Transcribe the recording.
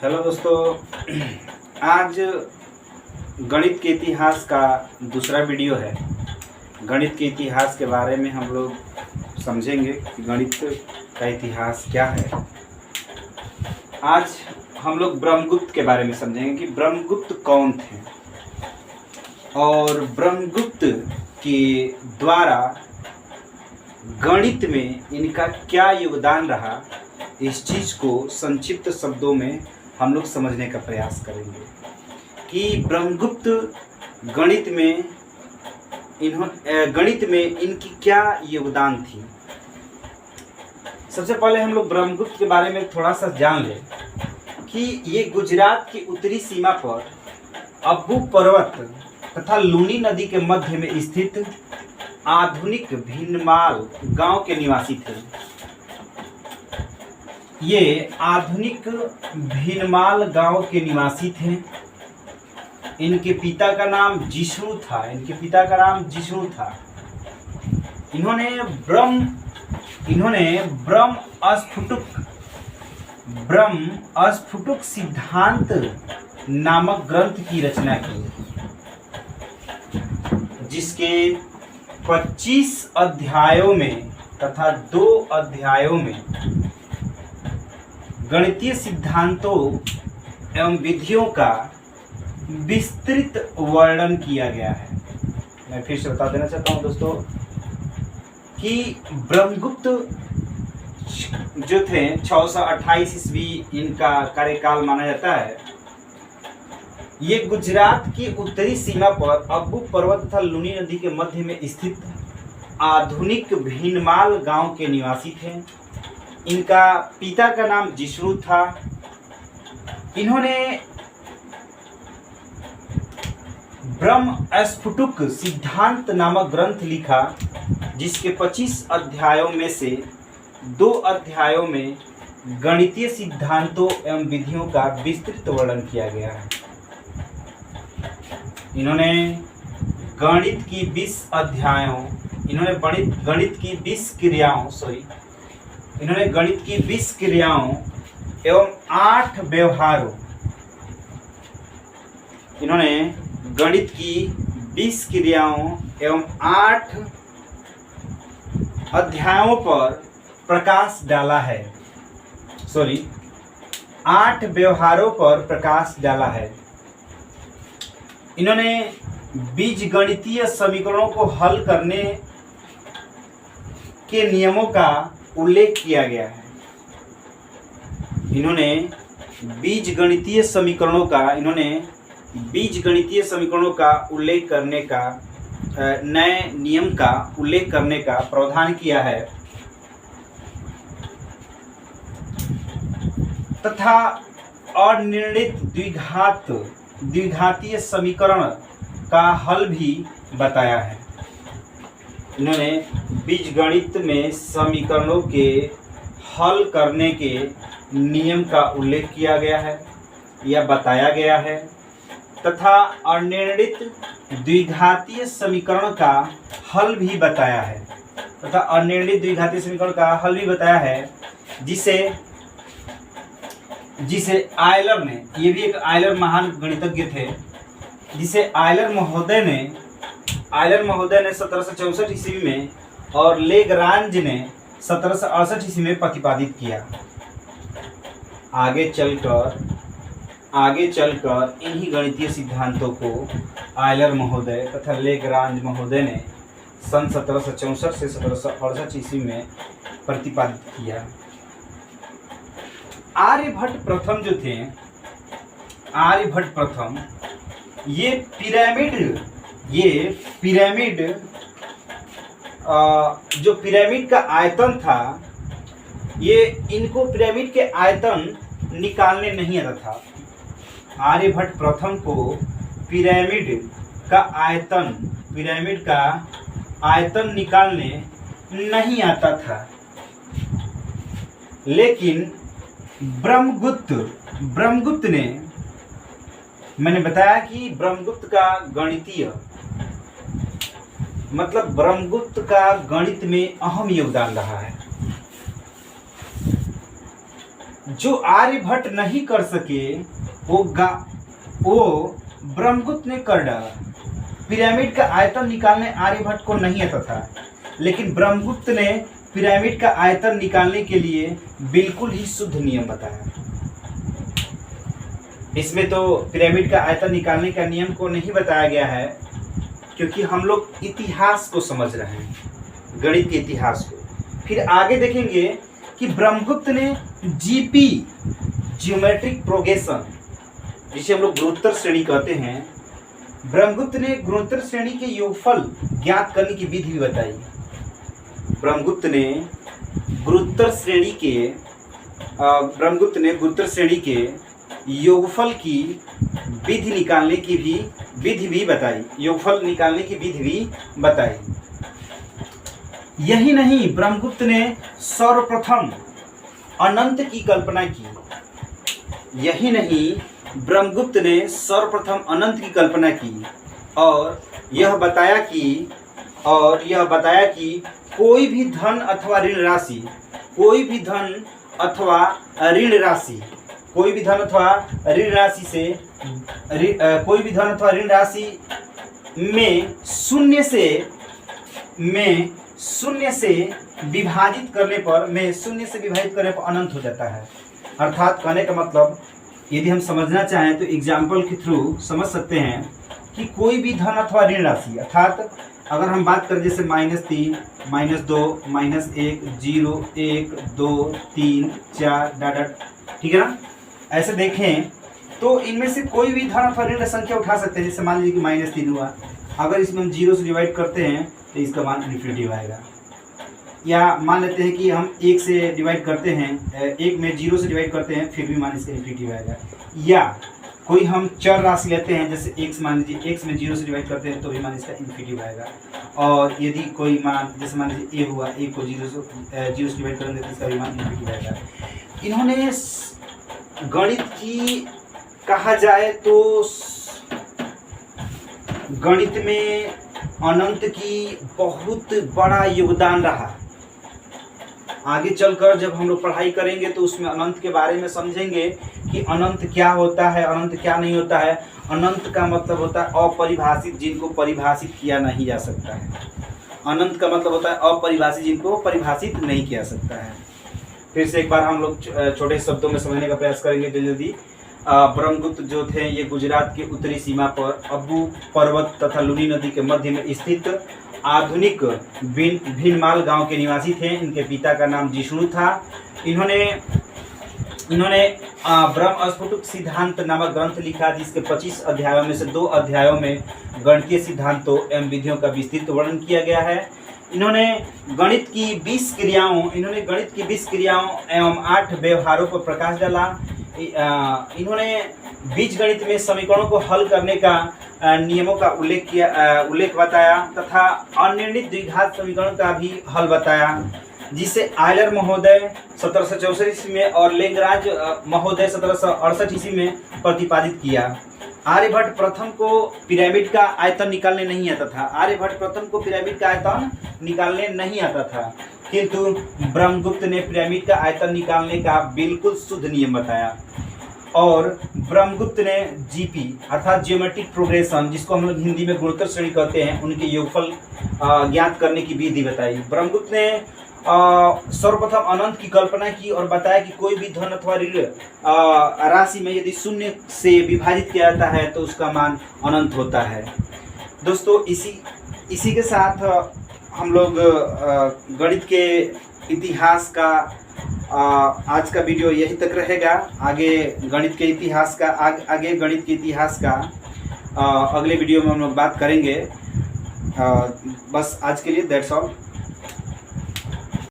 Hello दोस्तों, आज गणित के इतिहास का दूसरा वीडियो है। गणित के इतिहास के बारे में हम लोग समझेंगे कि गणित का इतिहास क्या है। आज हम लोग ब्रह्मगुप्त के बारे में समझेंगे कि ब्रह्मगुप्त कौन थे और ब्रह्मगुप्त के द्वारा गणित में इनका क्या योगदान रहा। इस चीज़ को संक्षिप्त शब्दों में हम लोग समझने का प्रयास करेंगे कि ब्रह्मगुप्त गणित में इनकी क्या योगदान थी। सबसे पहले हम लोग ब्रह्मगुप्त के बारे में थोड़ा सा जान लें कि ये गुजरात की उत्तरी सीमा पर अब्बू पर्वत तथा लूनी नदी के मध्य में स्थित आधुनिक भीनमाल गांव के निवासी थे। ये आधुनिक भीनमाल गांव के निवासी थे। इनके पिता का नाम जिष्णु था। इन्होंने ब्रह्म स्फुटुक सिद्धांत नामक ग्रंथ की रचना की, जिसके 25 अध्यायों में तथा 2 अध्यायों में गणितीय सिद्धांतों एवं विधियों का विस्तृत वर्णन किया गया है। मैं फिर से बता देना चाहता हूं दोस्तों कि ब्रह्मगुप्त जो थे 628 ईस्वी इनका कार्यकाल माना जाता है। ये गुजरात की उत्तरी सीमा पर अब्बू पर्वत तथा लूनी नदी के मध्य में स्थित आधुनिक भीनमाल गांव के निवासी थे। इनका पिता का नाम जिष्णु था। इन्होंने ब्रह्म स्फुटुक सिद्धांत नामक ग्रंथ लिखा, जिसके 25 अध्यायों में से 2 अध्यायों में गणितीय सिद्धांतों एवं विधियों का विस्तृत वर्णन किया गया है। इन्होंने गणित की 20 क्रियाओं एवं 8 व्यवहारों एवं 8 अध्यायों पर प्रकाश डाला है। 8 व्यवहारों पर प्रकाश डाला है। इन्होंने बीजगणितीय समीकरणों को हल करने के नियमों का उल्लेख किया गया है। इन्होंने बीजगणितीय समीकरणों का उल्लेख करने का नए नियम का उल्लेख करने का प्रावधान किया है तथा अनिर्णित द्विघातीय समीकरण का हल भी बताया है। इन्होंने बीजगणित में समीकरणों के हल करने के नियम का उल्लेख किया गया है या बताया गया है तथा अनिर्णित द्विघातीय समीकरण का हल भी बताया है, जिसे आयलर ने, ये भी एक आयलर महान गणितज्ञ थे, जिसे आयलर महोदय ने 1764 ईस्वी में और लेग्रांज ने 1768 ईस्वी में प्रतिपादित किया। आगे चलकर इन्हीं गणितीय सिद्धांतों को आयलर महोदय तथा लेग्रांज महोदय ने सन 1764 से 1768 ईस्वी में प्रतिपादित किया। आर्यभट्ट प्रथम ये पिरामिड जो पिरामिड का आयतन था, ये इनको पिरामिड के आयतन निकालने नहीं आता था। आर्यभट्ट प्रथम को पिरामिड का आयतन निकालने नहीं आता था, लेकिन ब्रह्मगुप्त ने, मैंने बताया कि ब्रह्मगुप्त का ब्रह्मगुप्त का गणित में अहम योगदान रहा है। जो आर्यभट्ट नहीं कर सके वो ब्रह्मगुप्त ने कर डाला। पिरामिड का आयतन निकालने आर्यभट्ट को नहीं आता था, लेकिन ब्रह्मगुप्त ने पिरामिड का आयतन निकालने के लिए बिल्कुल ही शुद्ध नियम बताया। इसमें तो पिरामिड का आयतन निकालने का नियम को नहीं बताया गया है, क्योंकि हम लोग इतिहास को समझ रहे हैं, गणित के इतिहास को। फिर आगे देखेंगे कि ब्रह्मगुप्त ने जीपी, ज्योमेट्रिक प्रोग्रेशन, जिसे हम लोग गुणोत्तर श्रेणी कहते हैं, ब्रह्मगुप्त ने गुणोत्तर श्रेणी के योगफल ज्ञात करने की विधि भी बताई। ब्रह्मगुप्त ने गुणोत्तर श्रेणी के योगफल की विधि निकालने की विधि भी बताई, योगफल निकालने की विधि भी बताई। यही नहीं, ब्रह्मगुप्त ने सर्वप्रथम अनंत की कल्पना की। यही नहीं, ब्रह्मगुप्त ने सर्वप्रथम अनंत की कल्पना की और यह बताया कि कोई भी धन अथवा ऋण राशि में शून्य से विभाजित करने पर अनंत हो जाता है। अर्थात कहने का मतलब, यदि हम समझना चाहें तो एग्जाम्पल के थ्रू समझ सकते हैं कि कोई भी धन अथवा ऋण राशि, अर्थात अगर हम बात करें जैसे -3, -2, -1, 0, 1, 2, 3, 4 डाटा, ठीक है ना। ऐसे देखें तो इनमें से कोई भी धन अथवा ऋण संख्या उठा सकते हैं। जैसे मान लीजिए कि -3 हुआ, अगर इसमें हम 0 से डिवाइड करते हैं तो इसका मान इन्फिनिटिव आएगा। या मान लेते हैं कि हम 1 से डिवाइड करते हैं, 1 में 0 से डिवाइड करते हैं, फिर भी मान इसका इन्फिनिटिव आएगा। या कोई हम चर राशि लेते हैं, जैसे x, मान लीजिए x में 0 से डिवाइड करते हैं तो भी मान इसका इन्फिनिटिव आएगा। और यदि कोई मान, जैसे मान लीजिए a हुआ, a को 0 से डिवाइड करेंगे तो इसका भी मान इन्फिनिटिव आएगा। इन्होंने गणित की कहा जाए तो गणित में अनंत की बहुत बड़ा योगदान रहा। आगे चलकर जब हम लोग पढ़ाई करेंगे तो उसमें अनंत के बारे में समझेंगे कि अनंत क्या होता है, अनंत क्या नहीं होता है। अनंत का मतलब होता है अपरिभाषित, जिनको परिभाषित किया नहीं जा सकता है। अनंत का मतलब होता है अपरिभाषित, जिनको परिभाषित नहीं किया सकता है। फिर से एक बार हम लोग छोटे शब्दों में समझने का प्रयास करेंगे जल्दी। ब्रह्मगुप्त जो थे ये गुजरात के उत्तरी सीमा पर अब्बू पर्वत तथा लूनी नदी के मध्य में स्थित आधुनिक भीनमाल गांव के निवासी थे। इनके पिता का नाम जिष्णु था। इन्होंने ब्रह्मस्फुटिक सिद्धांत नामक ग्रंथ लिखा, जिसके 25 अध्यायों में से 2 अध्यायों में गणितीय सिद्धांतों एवं विधियों का विस्तृत वर्णन किया गया है। इन्होंने गणित की 20 क्रियाओं एवं 8 व्यवहारों पर प्रकाश डाला। इन्होंने बीजगणित में समीकरणों को हल करने का नियमों का उल्लेख बताया तथा अनिर्णित द्विघात समीकरण का भी हल बताया, जिसे आयलर महोदय 1764 ईस्वी में और लेग्रांज महोदय 1768 ईस्वी में प्रतिपादित किया। आर्यभट्ट प्रथम को पिरामिड का आयतन निकालने नहीं आता था, किंतु ब्रह्मगुप्त ने पिरामिड का आयतन निकालने का बिल्कुल शुद्ध नियम बताया। और ब्रह्मगुप्त ने जीपी अर्थात ज्योमेट्रिक प्रोग्रेशन, जिसको हम लोग हिंदी में गुणोत्तर श्रेणी कहते हैं, उनके योगफल ज्ञात करने की विधि बताई। ब्रह्मगुप्त ने सर्वप्रथम अनंत की कल्पना की और बताया कि कोई भी धन अथवा ऋण राशि में यदि शून्य से विभाजित किया जाता है तो उसका मान अनंत होता है। दोस्तों इसी के साथ हम लोग गणित के इतिहास का आज का वीडियो यहीं तक रहेगा। आगे गणित के इतिहास का अगले वीडियो में हम लोग बात करेंगे। बस आज के लिए दैट्स ऑल।